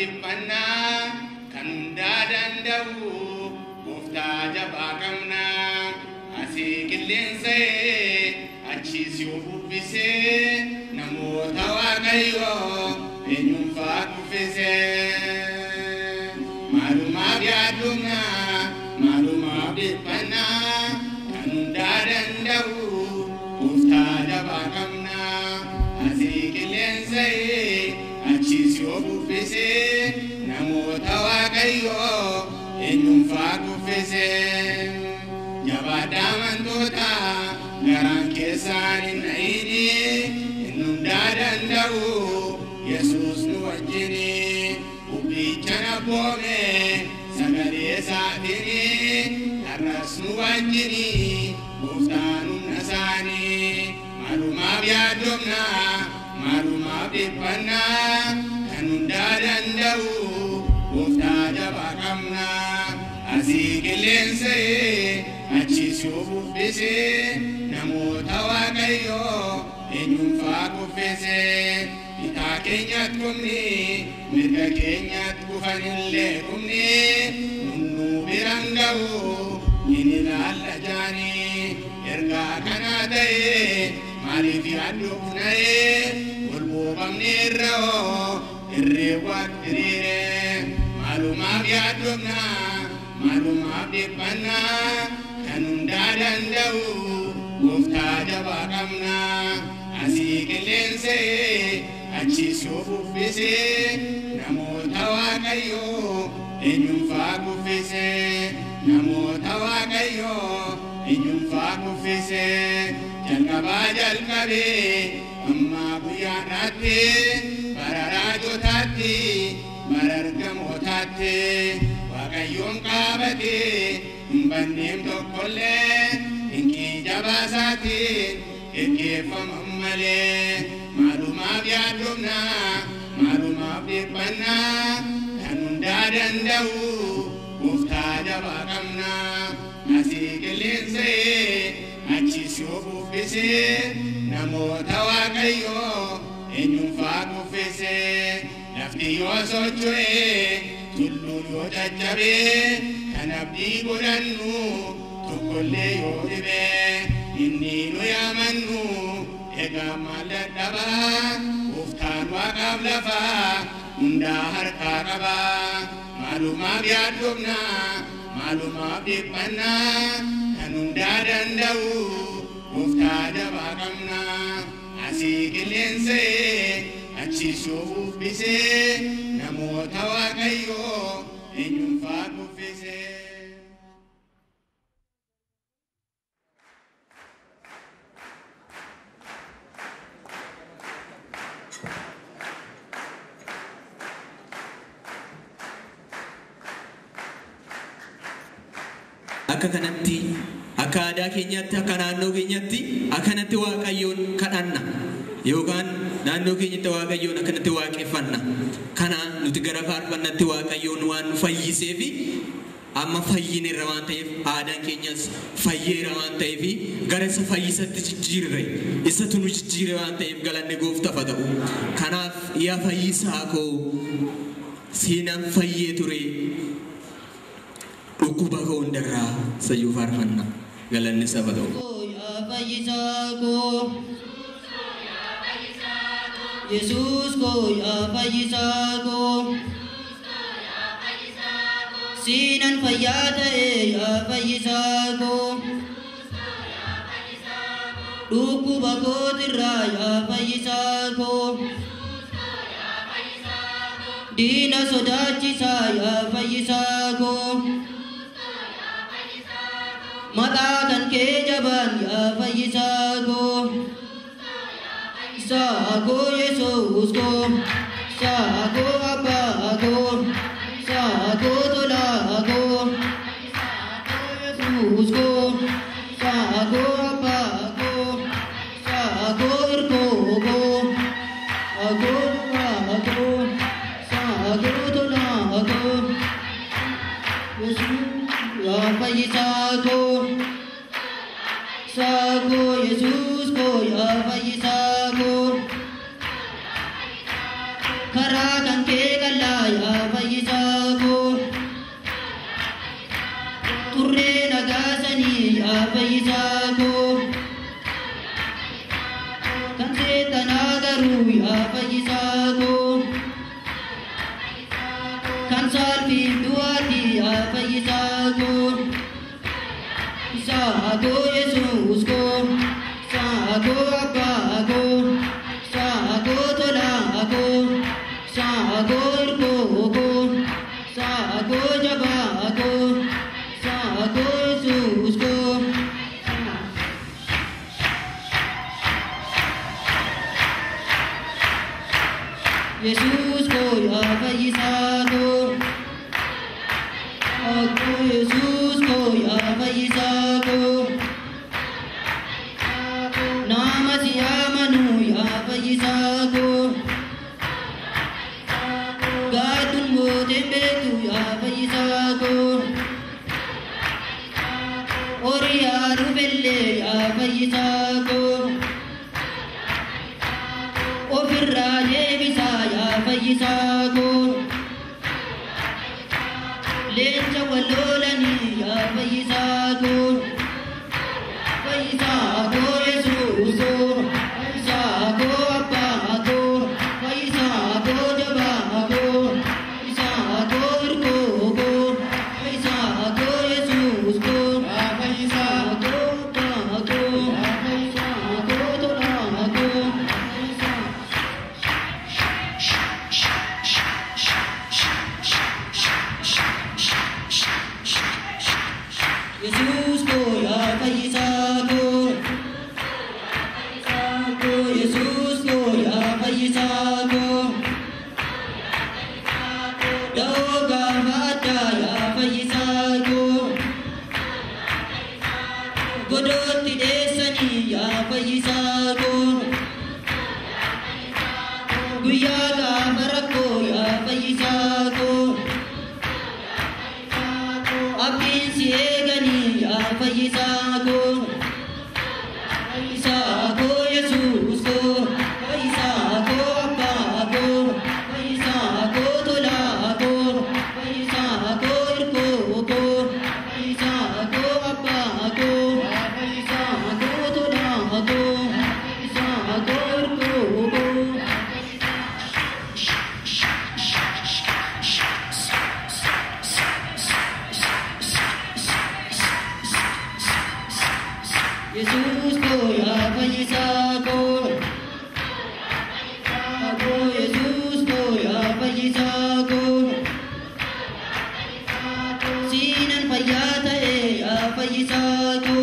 dhiphannaa kan hundaa danda'u gooftaa jabaa qabna asii qilleensa'ee achiis yoo bubbisee namoota waaqayyoo eenyuunfaa kuffisee maalumaaf yaadumna maalumaaf dhiphannaa kan hundaa danda'u gooftaa jabaa qabna asii qilleensa'ee achiis yoo bubbisee namoota waaqayyoo eenyuunfaa kuffisee jabaadhaa amantoota garaan keessaan hin dhayini inni hundaa danda'u Yesuus nu wajjini ubbicha nabboome sagalee isaatiin har'as nu wajjini gooftaan humna isaanii maalumaaf yaaddomna maalumaaf dhiphannaa kan hundaa danda'u gooftaa jabaa qabna asii qilleensa'ee achiis yoo bubbisee namoota waaqayyoo eenyuunfaa kuffisee bitaa keenyatti qubni mirga keenyatti kufanillee qubni nunnuu biraan ga'u hin ilaalla jaanii ergaa kanaa ta'ee maaliif yaaddoofna'ee wal boobamneerra'oo irreewwan diriiree maalumaaf yaaddoofna maalumaaf dhiphannaa kan hundaa danda'u gooftaa jabaa qabna asii qilleensa'ee achiis yoo bubbisee namoota waaqayyoo eenyuunfaa kuffisee namoota waaqayyoo eenyuunfaa kuffisee jalqabaa jalqabee ammaa guyyaadhaatti bara raajotaatti bara ergamootaatti waaqayyoon qaabatee hin banneem tokkollee hinkii jabaasaatiin geggeeffaman malee maalumaaf yaaddomna maalumaaf dhiphannaa kan hundaa danda'u gooftaa jabaa qabna asii qilleensa'ee achiis yoo bubbisee namoota waaqayyoo eenyuunfaa kuffisee lafti yoo socho'ee tulluun yoo caccabee kan abdii godhannu tokkollee yoo dhibee inni nu yaamannu egaa maal dadhabaa gooftaan waaqaaf lafaa hundaa harkaa qabaa maalumaaf yaaddomna maalumaaf dhiphannaa kan hundaa danda'u gooftaa jabaa qabna asii qilleensa'ee achiis yoo bubbisee namoota waaqayyoo eenyuunfaa kuffisee akka kanatti akka aadaa keenyaatti akka naannoo keenyaatti akkanatti waaqayyoon kadhanna yookaan naannoo keenyatti waaqayyoon akkanatti waaqeffanna kana nuti gara faarfannatti waaqayyoon waan nu fayyisee fi amma fayyineerra waan ta'eef aadaan keenyas fayyeera waan ta'eef gara isa fayyisatti jijjiirre isatu nu jijjiire waan ta'eef galanni gooftaaf haa ta'u kanaaf yaa fayyisaa koo siinaan fayyee ture dhukkuba koo hundarraa sayyuu faarfanna galanni isaaf haa ta'u. Yesus ko ya fayyisaako sinan fayyata ya fayyisaako dhukkuba kootirra ya fayyisaako diina sodaachisa ya fayyisaako maqaa kan kee jaban ya fayyisaako Sago Yesus ko, sago Abba ko, sago Tola ko, sago Yesus ko, sago Abba ko, sago Irko ko, sago Abba ko, sago Tola ko, Yesus ya fayyisaako, sago Yesus ko ya fayyisaako. Karakan ke galaya yaa fayyisaa koo. Kan seexanaa garuu yaa fayyisaa koo. Kan salphiin du'aati yaa fayyisaa koo. Isaa koo Yesuus koo. Isaa koo abbaa koo. Isaa koo tolaa koo. Isaa koo hirkoo koo. Isaa koo jabaa koo. Isaa koo Yesuus koo. Yesuus koo yaa fayyisaa koo. Akkoo Yesuus koo yaa fayyisaa koo. Nama si amanu yaa fayyisaa koo. Gaadduun mootiin beektu yaa fayyisaa koo. Oriyaa dhufellee yaa fayyisaa koo. Ofirraa deebisaa yaa fayyisaa koo. Leenca wal lolanii yaa fayyisaa koo. Fayyisaa koo Yesuus koo. Fayyisaa koo abbaa koo. Fayyisaa koo jabaa koo. Fayyisaa koo hirkoo koo. Fayyisaa koo Yesuus koo. Fayyisaa koo abbaa koo. Fayyisaa koo tolaa koo. Yesuus koo yaa fayyisaa koo. Yesuus koo yaa fayyisaa koo. Da'oo gaafa addaa yaa fayyisaa koo. Godootti dheessanii yaa fayyisaa koo. Guyyaa gaafa rakkoo yaa fayyisaa koo. Abdiin si eeganii yaa fayyisaa koo. Fayyisaa koo Yesuus koo. Fayyisaa koo abbaa koo. Fayyisaa koo tolaa koo. Fayyisaa koo hirkoo koo. Fayyisaa koo abbaa koo. Fayyisaa koo tolaa koo. Fayyisaa koo hirkoo koo. Yesuus koo yaa fayyisaa koo. Yesuus koo yaa fayyisaa koo. Siinan fayyaa ta'e yaa fayyisaa koo.